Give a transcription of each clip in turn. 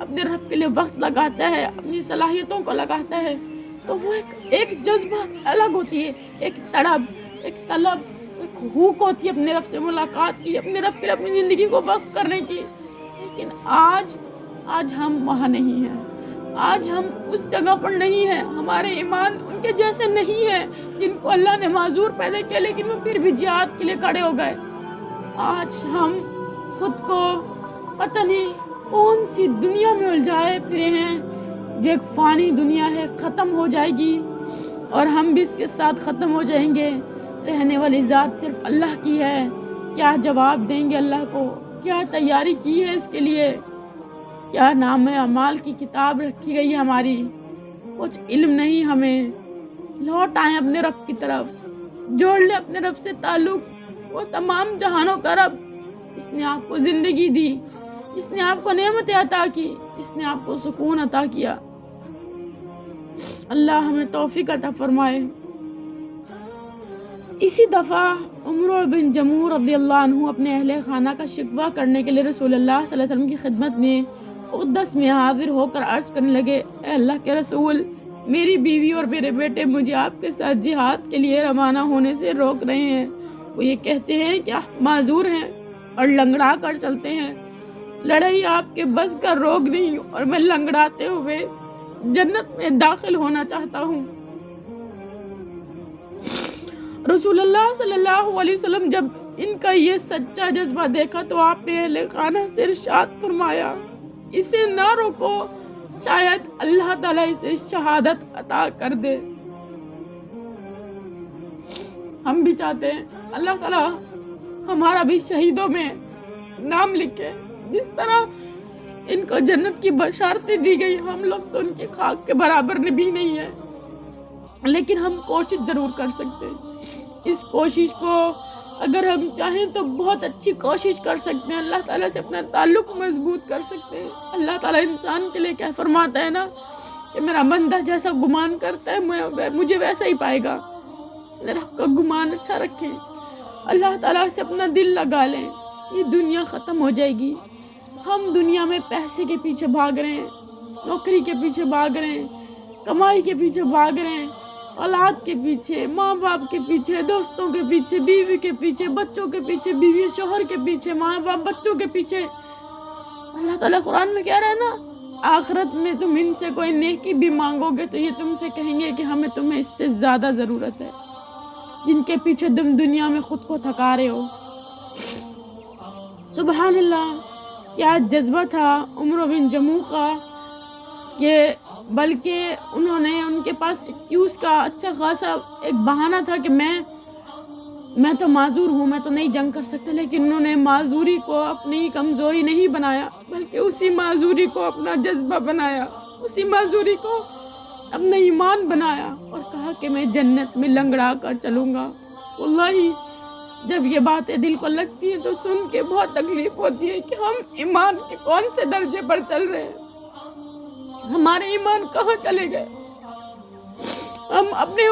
اپنے رب کے لیے وقت لگاتا ہے، اپنی صلاحیتوں کو لگاتا ہے، تو وہ ایک جذبہ الگ ہوتی ہے، ایک تڑپ، ایک طلب، ایک بھوک ہوتی ہے اپنے رب سے ملاقات کی، اپنے رب کے لیے اپنی زندگی کو وقف کرنے کی۔ لیکن آج ہم وہاں نہیں ہیں، آج ہم اس جگہ پر نہیں ہیں، ہمارے ایمان ان کے جیسے نہیں ہے جن کو اللہ نے معذور پیدا کیا لیکن وہ پھر بھی جہاد کے لیے کھڑے ہو گئے۔ آج ہم خود کو پتہ نہیں کون سی دنیا میں الجھائے پھرے ہیں جو ایک فانی دنیا ہے، ختم ہو جائے گی اور ہم بھی اس کے ساتھ ختم ہو جائیں گے۔ رہنے والی ذات صرف اللہ کی ہے۔ کیا جواب دیں گے اللہ کو؟ کیا تیاری کی ہے اس کے لیے؟ کیا نام اعمال کی کتاب رکھی گئی ہے ہماری؟ کچھ علم نہیں ہمیں۔ لوٹ آئیں اپنے رب کی طرف، جوڑ لیں اپنے رب سے تعلق، وہ تمام جہانوں کا رب جس نے آپ کو زندگی دی، جس نے آپ کو نعمتیں عطا کی، جس نے آپ کو سکون عطا کیا۔ اللہ ہمیں توفیق عطا فرمائے۔ اسی دفعہ عمرو بن جموح رضی اللہ عنہ اپنے اہل خانہ کا شکوہ کرنے کے لیے رسول اللہ صلی اللہ علیہ وسلم کی خدمت میں اقدس میں حاضر ہو کر عرض کرنے لگے، اے اللہ کے رسول، میری بیوی اور میرے بیٹے مجھے آپ کے ساتھ جہاد کے لیے روانہ ہونے سے روک رہے ہیں۔ وہ یہ کہتے ہیں کہ آپ معذور ہیں اور لنگڑا کر چلتے ہیں۔ لڑائی آپ کے بس کا روگ نہیں اور میں لنگڑاتے ہوئے جنت میں داخل ہونا چاہتا ہوں۔ رسول اللہ صلی اللہ علیہ وسلم جب ان کا یہ سچا جذبہ دیکھا تو آپ نے اہل خانہ سے ارشاد فرمایا، اسے نہ روکو، شاید اللہ تعالیٰ اسے شہادت عطا کر دے۔ ہم بھی چاہتے ہیں اللہ تعالیٰ ہمارا بھی شہیدوں میں نام لکھے۔ جس طرح ان کو جنت کی بشارتیں دی گئی، ہم لوگ تو ان کی خاک کے برابر بھی نہیں ہیں، لیکن ہم کوشش ضرور کر سکتے ہیں۔ اس کوشش کو اگر ہم چاہیں تو بہت اچھی کوشش کر سکتے ہیں، اللہ تعالیٰ سے اپنا تعلق مضبوط کر سکتے ہیں۔ اللہ تعالیٰ انسان کے لیے کیا فرماتا ہے نا کہ میرا بندہ جیسا گمان کرتا ہے مجھے ویسا ہی پائے گا۔ میرا کا گمان اچھا رکھیں، اللہ تعالیٰ سے اپنا دل لگا لیں۔ یہ دنیا ختم ہو جائے گی۔ ہم دنیا میں پیسے کے پیچھے بھاگ رہے ہیں، نوکری کے پیچھے بھاگ رہے ہیں، کمائی کے پیچھے بھاگ رہے ہیں، اولاد کے پیچھے، ماں باپ کے پیچھے، دوستوں کے پیچھے، بیوی کے پیچھے، بچوں کے پیچھے، بیوی شوہر کے پیچھے، ماں باپ بچوں کے پیچھے۔ اللہ تعالیٰ قرآن میں کہہ رہا ہے نا، آخرت میں تم ان سے کوئی نیکی بھی مانگو گے تو یہ تم سے کہیں گے کہ ہمیں تمہیں اس سے زیادہ ضرورت ہے، جن کے پیچھے تم دنیا میں خود کو تھکا رہے ہو۔ سبحان اللہ، کیا جذبہ تھا عمرو بن جموح کا، کہ بلکہ انہوں نے ان کے پاس ایکسکیوز کا اچھا خاصا ایک بہانہ تھا کہ میں تو معذور ہوں، میں تو نہیں جنگ کر سکتا، لیکن انہوں نے معذوری کو اپنی کمزوری نہیں بنایا، بلکہ اسی معذوری کو اپنا جذبہ بنایا، اسی معذوری کو اپنا ایمان بنایا اور کہا کہ میں جنت میں لنگڑا کر چلوں گا۔ واللہ جب یہ باتیں دل کو لگتی ہیں تو سن کے بہت تکلیف ہوتی ہے کہ ہم ایمان کے کون سے درجے پر چل رہے ہیں، ہمارے ایمان کہاں چلے گئے، ہم اپنے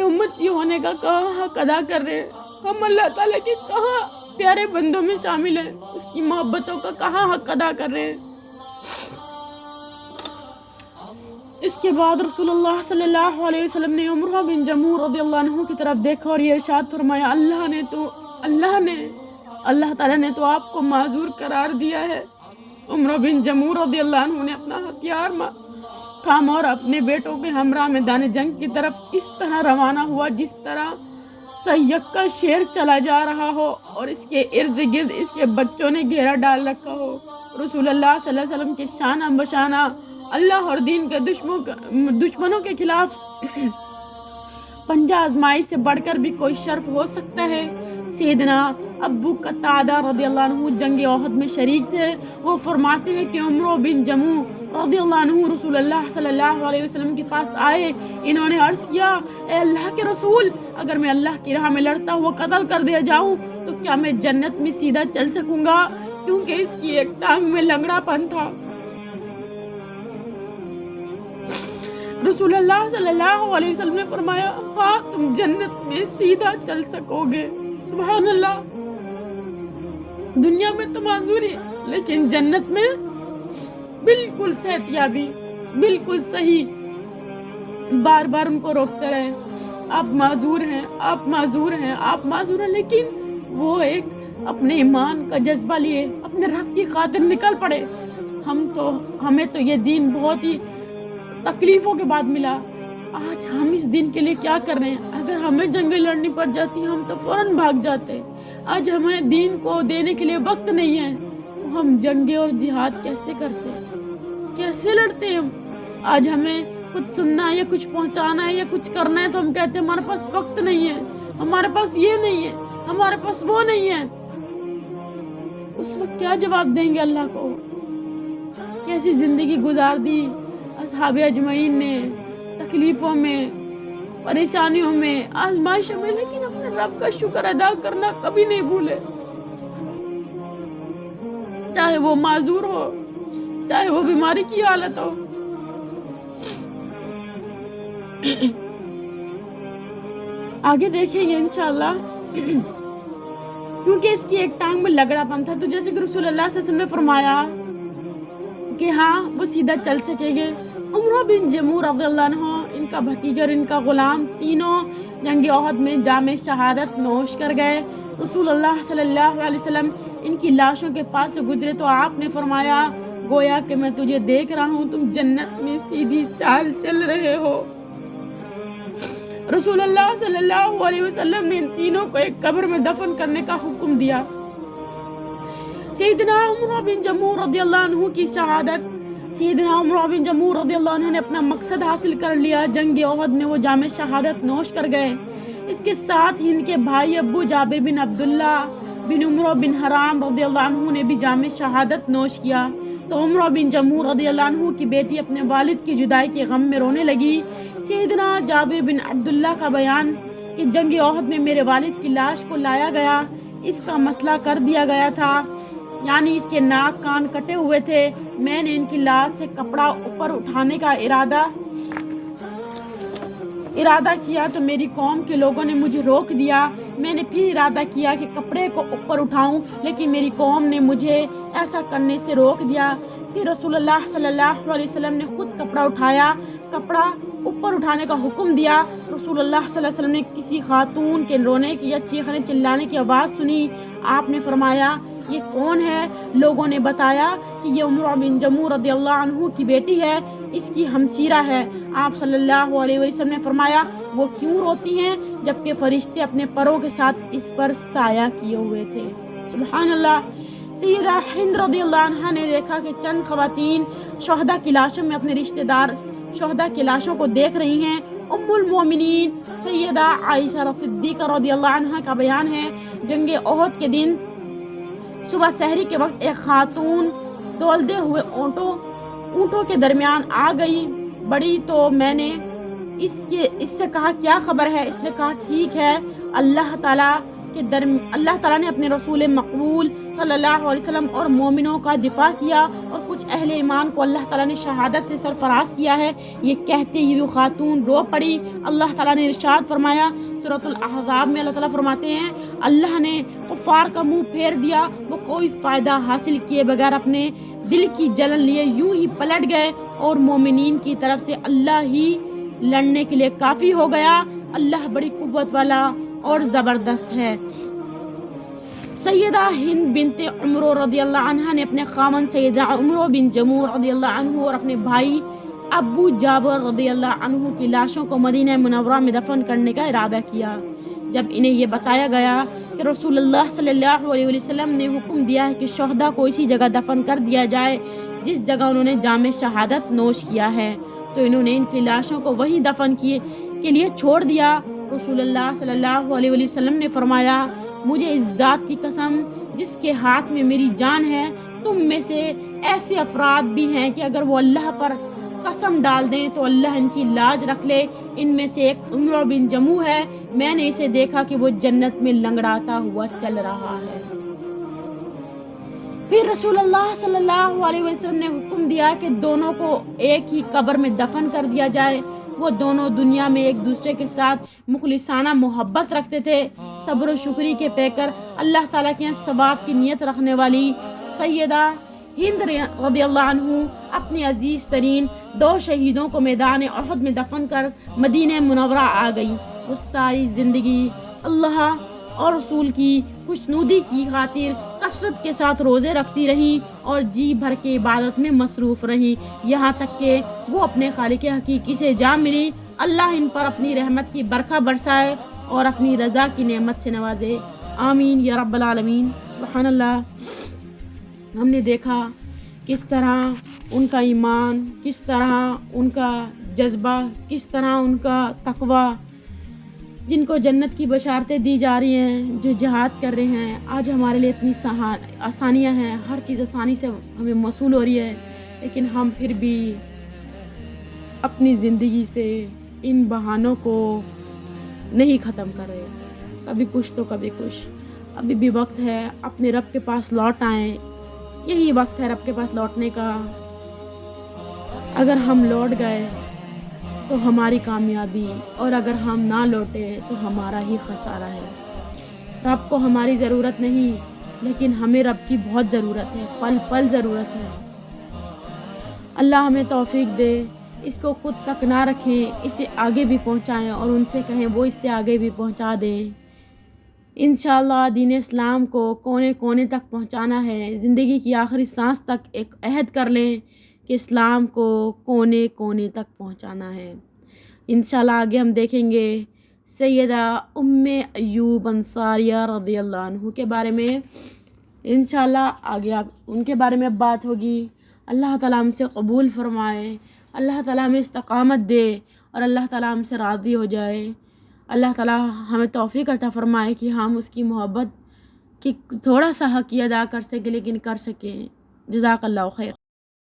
امتی ہونے کا کہاں حق ادا کر رہے ہیں، ہم اللہ تعالیٰ کے کہاں پیارے بندوں میں شامل ہیں، اس کی محبتوں کا کہاں حق ادا کر رہے ہیں۔ اس کے بعد رسول اللہ صلی اللہ علیہ وسلم نے عمرو بن جموح رضی اللہ عنہ کی طرف دیکھا اور یہ ارشاد فرمایا، اللہ تعالیٰ نے تو آپ کو معذور قرار دیا ہے۔ عمرو بن جموح رضی اللہ عنہ نے اپنا ہتھیار تھاما اور اپنے بیٹوں کے ہمراہ میدان جنگ کی طرف اس طرح روانہ ہوا جس طرح سیک کا شیر چلا جا رہا ہو اور اس کے ارد گرد اس کے بچوں نے گھیرا ڈال رکھا ہو۔ رسول اللہ صلی اللہ علیہ وسلم کے شانہ بشانہ اللہ اور دین کے دشمنوں کے خلاف پنجہ آزمائی سے بڑھ کر بھی کوئی شرف ہو سکتا ہے؟ سیدنا ابو قتادہ رضی اللہ عنہ جنگ احد میں شریک تھے۔ وہ فرماتے ہیں کہ عمرو بن جموح رضی اللہ عنہ رسول اللہ صلی اللہ علیہ وسلم کے پاس آئے، انہوں نے عرض کیا، اے اللہ کے رسول، اگر میں اللہ کی راہ میں لڑتا ہوا قتل کر دیا جاؤں تو کیا میں جنت میں سیدھا چل سکوں گا؟ کیونکہ اس کی ایک ٹانگ میں لنگڑا پن تھا۔ رسول اللہ صلی اللہ علیہ وسلم نے فرمایا، ہاں تم جنت میں سیدھا چل سکو گے۔ سبحان اللہ، دنیا میں تو معذوری لیکن جنت میں بالکل صحت یابی، بالکل صحیح، بار بار ان کو روکتے رہے، آپ معذور ہیں، آپ معذور ہیں، آپ معذور ہیں، لیکن وہ ایک اپنے ایمان کا جذبہ لیے اپنے رب کی خاطر نکل پڑے۔ ہمیں تو یہ دین بہت ہی تکلیفوں کے بعد ملا، آج ہم اس دین کے لیے کیا کر رہے ہیں؟ اگر ہمیں جنگیں لڑنی پڑ جاتی ہم تو فوراً بھاگ جاتے۔ آج ہمیں دین کو دینے کے لیے وقت نہیں ہے تو ہم جنگیں اور جہاد کیسے کرتے، کیسے لڑتے ہم؟ آج ہمیں کچھ سننا ہے یا کچھ پہنچانا ہے یا کچھ کرنا ہے تو ہم کہتے ہیں ہمارے پاس وقت نہیں ہے، ہمارے پاس یہ نہیں ہے، ہمارے پاس وہ نہیں ہے۔ اس وقت کیا جواب دیں گے اللہ کو؟ کیسی زندگی گزار دی اصحاب اجمعین نے، تکلیفوں میں، پریشانیوں میں، آزمائشوں میں، لیکن اپنے رب کا شکر ادا کرنا کبھی نہیں بھولے، چاہے وہ معذور ہو، چاہے وہ بیماری کی حالت ہو۔ آگے دیکھیں گے انشاءاللہ، کیونکہ اس کی ایک ٹانگ میں لگڑا پن تھا، تو جیسے کہ رسول اللہ صلی اللہ علیہ وسلم نے فرمایا کہ ہاں وہ سیدھا چل سکیں گے۔ عمرو بن جموح رضی اللہ عنہ، ان کا بھتیجا اور ان کا غلام، تینوں جنگ احد میں جام شہادت نوش کر گئے۔ رسول اللہ صلی اللہ علیہ وسلم ان کی لاشوں کے پاس سے گزرے تو آپ نے فرمایا گویا کہ میں تجھے دیکھ رہا ہوں، تم جنت میں سیدھی چال چل رہے ہو۔ رسول اللہ صلی اللہ علیہ وسلم نے ان تینوں کو ایک قبر میں دفن کرنے کا حکم دیا۔ سیدنا عمرو بن جموح رضی اللہ عنہ کی شہادت، سیدنا عمرو بن جموح رضی اللہ عنہ نے اپنا مقصد حاصل کر لیا، جنگ احد میں وہ جام شہادت نوش کر گئے۔ اس کے ساتھ ہی ان کے بھائی ابو جابر بن عبداللہ بن عمرو بن حرام رضی اللہ عنہ نے بھی جام شہادت نوش کیا۔ تو عمرو بن جموح رضی اللہ عنہ کی بیٹی اپنے والد کی جدائی کے غم میں رونے لگی۔ سیدنا جابر بن عبداللہ کا بیان کہ جنگ احد میں میرے والد کی لاش کو لایا گیا، اس کا مسئلہ کر دیا گیا تھا، یعنی اس کے ناک کان کٹے ہوئے تھے۔ میں نے ان کی لاش سے کپڑا اوپر اٹھانے کا ارادہ کیا تو میری قوم کے لوگوں نے مجھے روک دیا۔ میں نے پھر ارادہ کیا کہ کپڑے کو اوپر اٹھاؤں، لیکن میری قوم نے مجھے ایسا کرنے سے روک دیا۔ پھر رسول اللہ صلی اللہ علیہ وسلم نے خود کپڑا اٹھایا، کپڑا اوپر اٹھانے کا حکم دیا۔ رسول اللہ صلی اللہ علیہ وسلم نے کسی خاتون کے رونے کی یا چیخنے چلانے کی آواز سنی۔ آپ نے فرمایا یہ کون ہے؟ لوگوں نے بتایا کہ یہ عمرو بن جموح رضی اللہ عنہ کی بیٹی ہے، اس کی ہمشیرہ ہے۔ آپ صلی اللہ علیہ وسلم نے فرمایا وہ کیوں روتی ہیں جبکہ فرشتے اپنے پروں کے ساتھ اس پر سایہ کیے ہوئے تھے۔ سبحان اللہ۔ سیدہ ہند رضی اللہ عنہا نے دیکھا کہ چند خواتین شہداء کی لاشوں میں اپنے رشتہ دار شہداء کی لاشوں کو دیکھ رہی ہیں۔ ام المومنین سیدہ عائشہ صدیقہ رضی اللہ عنہا کا بیان ہے، جنگ احد کے دن صبح سحری کے وقت ایک خاتون دولتے ہوئے اونٹوں کے درمیان آ گئی بڑی، تو میں نے اس سے کہا کیا خبر ہے؟ اس نے کہا ٹھیک ہے، اللہ تعالیٰ نے اپنے رسول مقبول صلی اللہ علیہ وسلم اور مومنوں کا دفاع کیا اور کچھ اہل ایمان کو اللہ تعالیٰ نے شہادت سے سرفراز کیا ہے۔ یہ کہتے ہی وہ خاتون رو پڑی۔ اللہ تعالیٰ نے ارشاد فرمایا سورۃ الاحزاب میں، اللہ تعالیٰ فرماتے ہیں اللہ نے کفار کا منہ پھیر دیا، وہ کوئی فائدہ حاصل کیے بغیر اپنے دل کی جلن لیے یوں ہی پلٹ گئے، اور مومنین کی طرف سے اللہ ہی لڑنے کے لیے کافی ہو گیا۔ اللہ بڑی قوت والا اور زبردست ہے۔ سیدہ ہند بنت عمرو رضی اللہ عنہ نے اپنے خامن سیدنا عمرو بن جموح رضی اللہ عنہ اور اپنے بھائی ابو جابر رضی اللہ عنہ کی لاشوں کو مدینہ منورہ میں دفن کرنے کا ارادہ کیا۔ جب انہیں یہ بتایا گیا کہ رسول اللہ صلی اللہ علیہ وسلم نے حکم دیا ہے کہ شہداء کو اسی جگہ دفن کر دیا جائے جس جگہ انہوں نے جام شہادت نوش کیا ہے، تو انہوں نے ان کی لاشوں کو وہیں دفن کے لیے چھوڑ دیا۔ رسول اللہ صلی اللہ علیہ وسلم نے فرمایا مجھے اس ذات کی قسم جس کے ہاتھ میں میری جان ہے، تم میں سے ایسے افراد بھی ہیں کہ اگر وہ اللہ پر قسم ڈال دیں تو اللہ ان کی لاج رکھ لے۔ ان میں سے ایک عمرو بن جموح ہے، میں نے اسے دیکھا کہ وہ جنت میں لنگڑاتا ہوا چل رہا ہے۔ پھر رسول اللہ صلی اللہ علیہ وسلم نے حکم دیا کہ دونوں کو ایک ہی قبر میں دفن کر دیا جائے۔ وہ دونوں دنیا میں ایک دوسرے کے ساتھ مخلصانہ محبت رکھتے تھے، صبر و شکری کے پیکر، اللہ تعالیٰ کے ثواب کی نیت رکھنے والی سیدہ ہند رضی اللہ عنہ اپنی عزیز ترین 2 شہیدوں کو میدان احد میں دفن کر مدینہ منورہ آ گئی۔ وہ ساری زندگی اللہ اور رسول کی خوشنودی کی خاطر کثرت کے ساتھ روزے رکھتی رہی اور جی بھر کے عبادت میں مصروف رہی، یہاں تک کہ وہ اپنے خالق حقیقی سے جا ملی۔ اللہ ان پر اپنی رحمت کی برکھا برسائے اور اپنی رضا کی نعمت سے نوازے، آمین یا رب العالمین۔ سبحان اللہ۔ ہم نے دیکھا کس طرح ان کا ایمان، کس طرح ان کا جذبہ، کس طرح ان کا تقوی، جن کو جنت کی بشارتیں دی جا رہی ہیں، جو جہاد کر رہے ہیں۔ آج ہمارے لیے اتنی آسانیاں ہیں، ہر چیز آسانی سے ہمیں موصول ہو رہی ہے، لیکن ہم پھر بھی اپنی زندگی سے ان بہانوں کو نہیں ختم کر رہے، کبھی کچھ تو کبھی کچھ۔ ابھی بھی وقت ہے، اپنے رب کے پاس لوٹ آئیں، یہی وقت ہے رب کے پاس لوٹنے کا۔ اگر ہم لوٹ گئے تو ہماری کامیابی، اور اگر ہم نہ لوٹے تو ہمارا ہی خسارہ ہے۔ رب کو ہماری ضرورت نہیں، لیکن ہمیں رب کی بہت ضرورت ہے، پل پل ضرورت ہے۔ اللہ ہمیں توفیق دے، اس کو خود تک نہ رکھیں، اسے آگے بھی پہنچائیں اور ان سے کہیں وہ اس سے آگے بھی پہنچا دیں۔ انشاءاللہ دین اسلام کو کونے کونے تک پہنچانا ہے، زندگی کی آخری سانس تک ایک عہد کر لیں کہ اسلام کو کونے کونے تک پہنچانا ہے۔ انشاءاللہ آگے ہم دیکھیں گے سیدہ ام ایوب انصاریہ رضی اللہ عنہ کے بارے میں۔ انشاءاللہ آگے ان کے بارے میں بات ہوگی۔ اللہ تعالیٰ ہم سے قبول فرمائے، اللہ تعالیٰ ہمیں استقامت دے اور اللہ تعالیٰ ہم سے راضی ہو جائے۔ اللہ تعالیٰ ہمیں توفیق عطا فرمائے کہ ہم اس کی محبت کی تھوڑا سا حق ادا کر سکیں، لیکن کر سکیں۔ جزاک اللہ خیر۔